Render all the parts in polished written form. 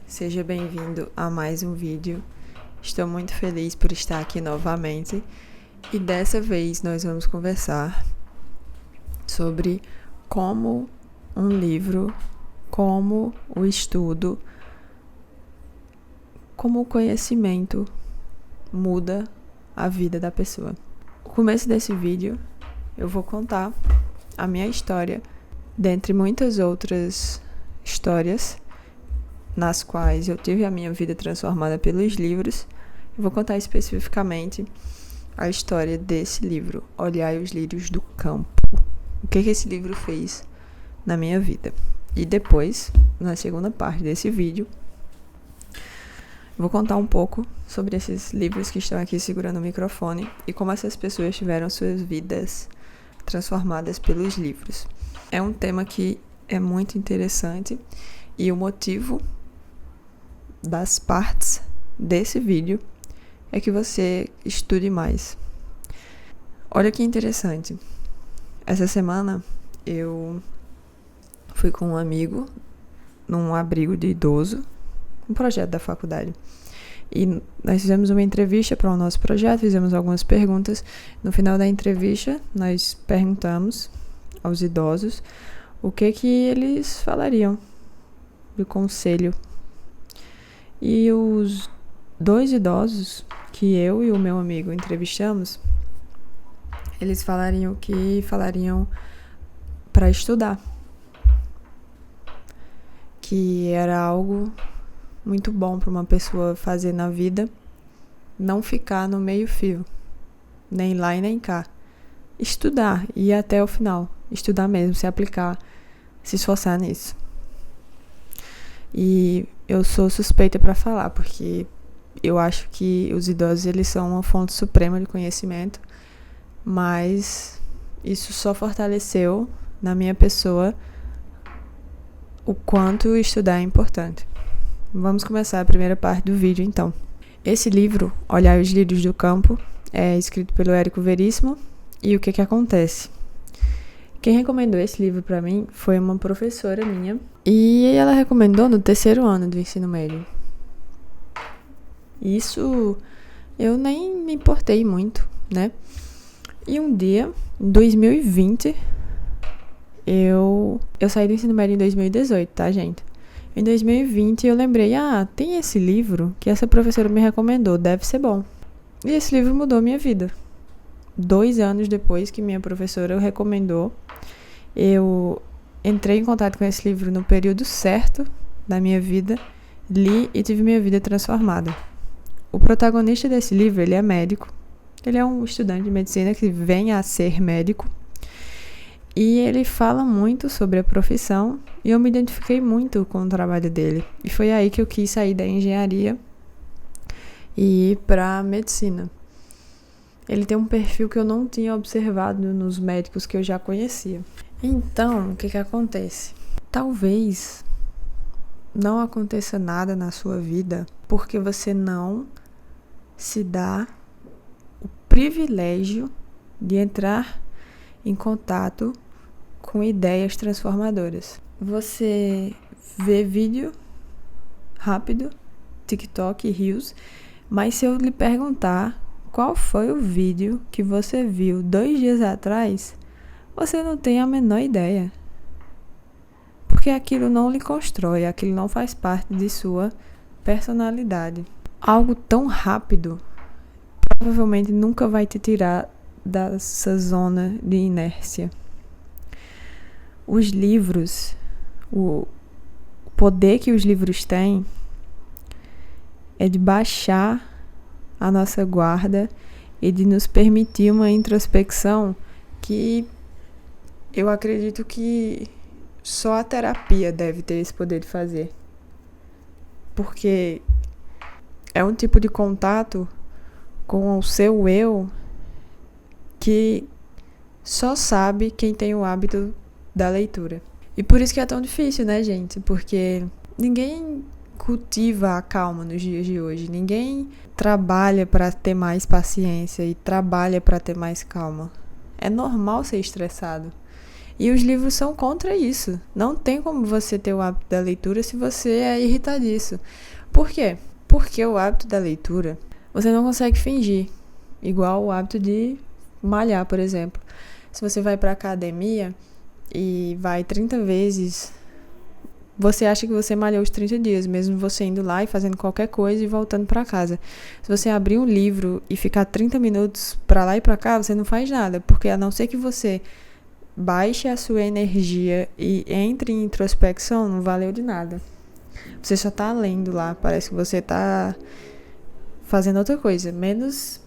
Seja bem-vindo a mais um vídeo. Estou muito feliz por estar aqui novamente e dessa vez nós vamos conversar sobre como um livro, como o estudo, como o conhecimento muda a vida da pessoa. No começo desse vídeo eu vou contar a minha história, dentre muitas outras histórias nas quais eu tive a minha vida transformada pelos livros. Eu vou contar especificamente a história desse livro, Olhai os Lírios do Campo. O que esse livro fez na minha vida. E depois, na segunda parte desse vídeo, vou contar um pouco sobre esses livros que estão aqui segurando o microfone e como essas pessoas tiveram suas vidas transformadas pelos livros. É um tema que é muito interessante e o motivo das partes desse vídeo é que você estude mais. Olha que interessante. Essa semana eu fui com um amigo num abrigo de idoso, um projeto da faculdade. E nós fizemos uma entrevista para o nosso projeto, fizemos algumas perguntas. No final da entrevista, nós perguntamos aos idosos o que eles falariam do conselho. E os dois idosos que eu e o meu amigo entrevistamos, eles falariam para estudar, que era algo muito bom para uma pessoa fazer na vida, não ficar no meio-fio, nem lá e nem cá. Estudar, ir até o final, estudar mesmo, se aplicar, se esforçar nisso. E eu sou suspeita para falar, porque eu acho que os idosos eles são uma fonte suprema de conhecimento, mas isso só fortaleceu na minha pessoa o quanto estudar é importante. Vamos começar a primeira parte do vídeo, então. Esse livro, Olhai os Lírios do Campo, é escrito pelo Érico Veríssimo. E o que acontece? Quem recomendou esse livro para mim foi uma professora minha. E ela recomendou no 3º ano do ensino médio. Isso eu nem me importei muito, né? E um dia, em 2020, eu saí do ensino médio em 2018, tá, gente? Em 2020 eu lembrei, tem esse livro que essa professora me recomendou, deve ser bom. E esse livro mudou minha vida. 2 anos depois que minha professora o recomendou, eu entrei em contato com esse livro no período certo da minha vida, li e tive minha vida transformada. O protagonista desse livro, ele é médico, ele é um estudante de medicina que vem a ser médico. E ele fala muito sobre a profissão e eu me identifiquei muito com o trabalho dele. E foi aí que eu quis sair da engenharia e ir para a medicina. Ele tem um perfil que eu não tinha observado nos médicos que eu já conhecia. Então, o que acontece? Talvez não aconteça nada na sua vida porque você não se dá o privilégio de entrar em contato com ideias transformadoras. Você vê vídeo rápido, TikTok e Reels, mas se eu lhe perguntar qual foi o vídeo que você viu 2 dias atrás, você não tem a menor ideia. Porque aquilo não lhe constrói, aquilo não faz parte de sua personalidade. Algo tão rápido provavelmente nunca vai te tirar dessa zona de inércia. Os livros, o poder que os livros têm é de baixar a nossa guarda e de nos permitir uma introspecção que eu acredito que só a terapia deve ter esse poder de fazer. Porque é um tipo de contato com o seu eu que só sabe quem tem o hábito da leitura. E por isso que é tão difícil, né, gente? Porque ninguém cultiva a calma nos dias de hoje. Ninguém trabalha para ter mais paciência e trabalha para ter mais calma. É normal ser estressado. E os livros são contra isso. Não tem como você ter o hábito da leitura se você é irritadiço. Por quê? Porque o hábito da leitura, você não consegue fingir. Igual o hábito de malhar, por exemplo. Se você vai pra academia e vai 30 vezes, você acha que você malhou os 30 dias, mesmo você indo lá e fazendo qualquer coisa e voltando pra casa. Se você abrir um livro e ficar 30 minutos pra lá e pra cá, você não faz nada, porque a não ser que você baixe a sua energia e entre em introspecção, não valeu de nada. Você só tá lendo lá, parece que você tá fazendo outra coisa, menos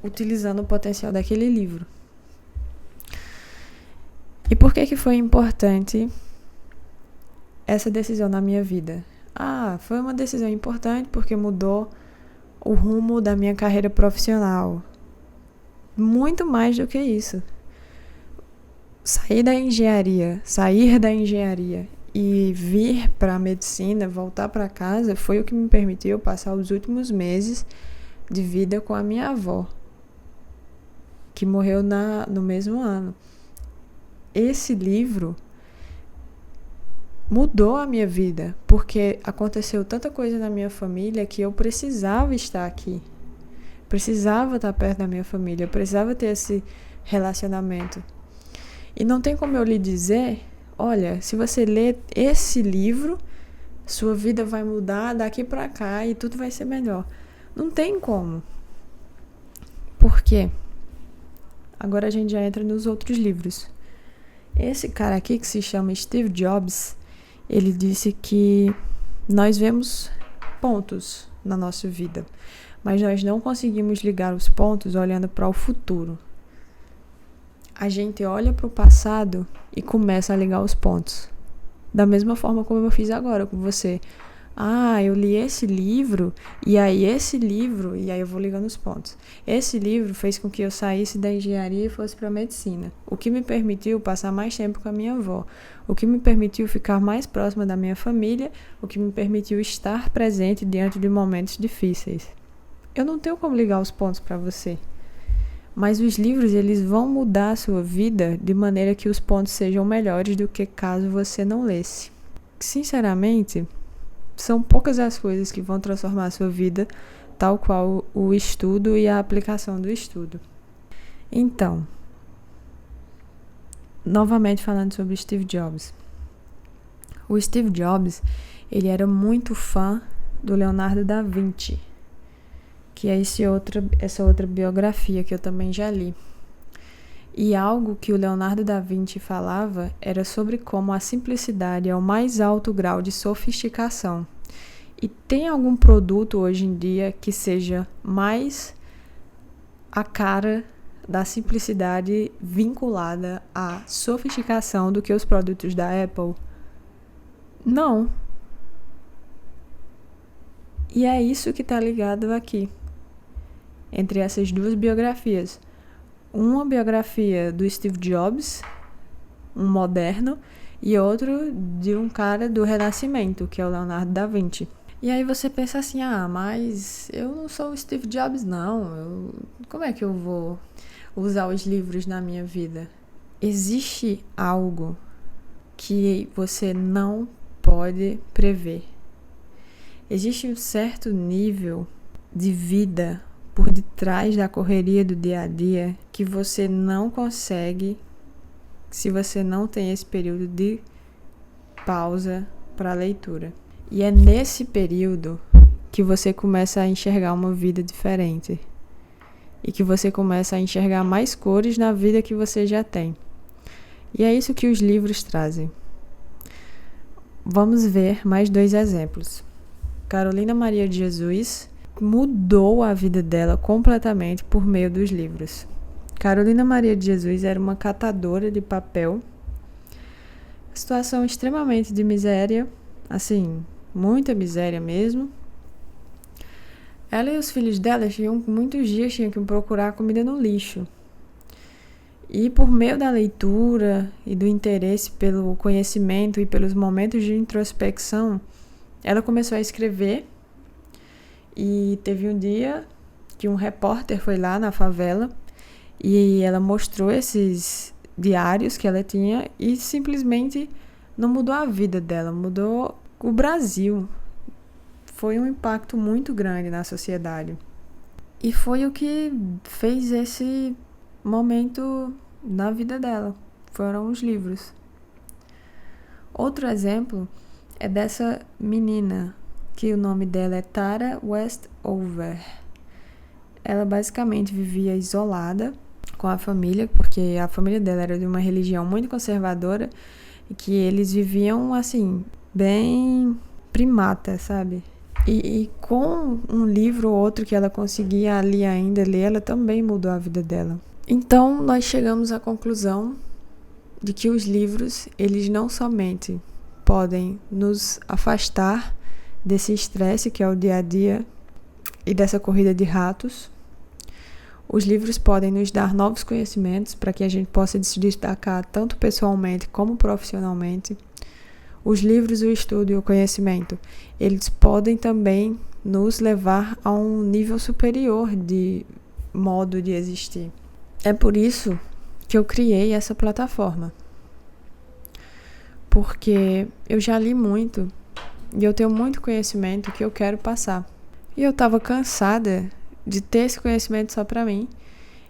utilizando o potencial daquele livro. E por que foi importante essa decisão na minha vida? Foi uma decisão importante porque mudou o rumo da minha carreira profissional. Muito mais do que isso. Sair da engenharia e vir para a medicina, voltar para casa, foi o que me permitiu passar os últimos meses de vida com a minha avó, que morreu no mesmo ano. Esse livro mudou a minha vida, porque aconteceu tanta coisa na minha família que eu precisava estar aqui. Precisava estar perto da minha família, eu precisava ter esse relacionamento. E não tem como eu lhe dizer, olha, se você ler esse livro, sua vida vai mudar daqui pra cá e tudo vai ser melhor. Não tem como. Por quê? Agora a gente já entra nos outros livros. Esse cara aqui, que se chama Steve Jobs, ele disse que nós vemos pontos na nossa vida, mas nós não conseguimos ligar os pontos olhando para o futuro. A gente olha para o passado e começa a ligar os pontos. Da mesma forma como eu fiz agora com você. Eu li esse livro, e aí eu vou ligando os pontos. Esse livro fez com que eu saísse da engenharia e fosse para a medicina, o que me permitiu passar mais tempo com a minha avó, o que me permitiu ficar mais próxima da minha família, o que me permitiu estar presente diante de momentos difíceis. Eu não tenho como ligar os pontos para você, mas os livros, eles vão mudar a sua vida de maneira que os pontos sejam melhores do que caso você não lesse. Sinceramente, são poucas as coisas que vão transformar a sua vida, tal qual o estudo e a aplicação do estudo. Então, novamente falando sobre Steve Jobs. O Steve Jobs, ele era muito fã do Leonardo da Vinci, que é essa outra biografia que eu também já li. E algo que o Leonardo da Vinci falava era sobre como a simplicidade é o mais alto grau de sofisticação. E tem algum produto hoje em dia que seja mais a cara da simplicidade vinculada à sofisticação do que os produtos da Apple? Não. E é isso que está ligado aqui, entre essas duas biografias. Uma biografia do Steve Jobs, um moderno, e outro de um cara do Renascimento, que é o Leonardo da Vinci. E aí você pensa assim, mas eu não sou o Steve Jobs, não. Como é que eu vou usar os livros na minha vida? Existe algo que você não pode prever. Existe um certo nível de vida por detrás da correria do dia a dia que você não consegue se você não tem esse período de pausa para a leitura. E é nesse período que você começa a enxergar uma vida diferente e que você começa a enxergar mais cores na vida que você já tem. E é isso que os livros trazem. Vamos ver mais 2 exemplos. Carolina Maria de Jesus mudou a vida dela completamente por meio dos livros. Carolina Maria de Jesus era uma catadora de papel, situação extremamente de miséria, assim, muita miséria mesmo. Ela e os filhos dela muitos dias tinham que procurar comida no lixo. E por meio da leitura e do interesse pelo conhecimento e pelos momentos de introspecção, ela começou a escrever. E teve um dia que um repórter foi lá na favela e ela mostrou esses diários que ela tinha e simplesmente não mudou a vida dela, mudou o Brasil. Foi um impacto muito grande na sociedade. E foi o que fez esse momento na vida dela. Foram os livros. Outro exemplo é dessa menina, que o nome dela é Tara Westover. Ela basicamente vivia isolada com a família, porque a família dela era de uma religião muito conservadora e que eles viviam, assim, bem primata, sabe? E com um livro ou outro que ela conseguia ali ainda ler, ela também mudou a vida dela. Então, nós chegamos à conclusão de que os livros, eles não somente podem nos afastar desse estresse que é o dia a dia e dessa corrida de ratos. Os livros podem nos dar novos conhecimentos para que a gente possa se destacar tanto pessoalmente como profissionalmente. Os livros, o estudo e o conhecimento, eles podem também nos levar a um nível superior de modo de existir. É por isso que eu criei essa plataforma. Porque eu já li muito e eu tenho muito conhecimento que eu quero passar. E eu estava cansada de ter esse conhecimento só para mim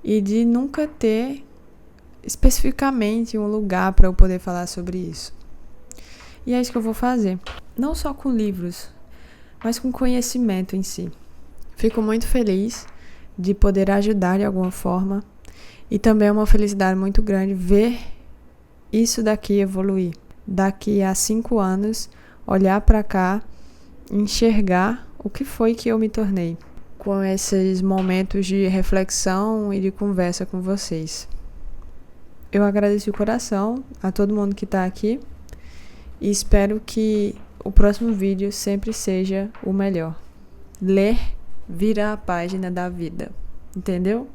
e de nunca ter especificamente um lugar para eu poder falar sobre isso. E é isso que eu vou fazer. Não só com livros, mas com conhecimento em si. Fico muito feliz de poder ajudar de alguma forma. E também é uma felicidade muito grande ver isso daqui evoluir. Daqui a 5 anos, olhar para cá, enxergar o que foi que eu me tornei. Com esses momentos de reflexão e de conversa com vocês. Eu agradeço de coração a todo mundo que está aqui. E espero que o próximo vídeo sempre seja o melhor. Ler vira a página da vida. Entendeu?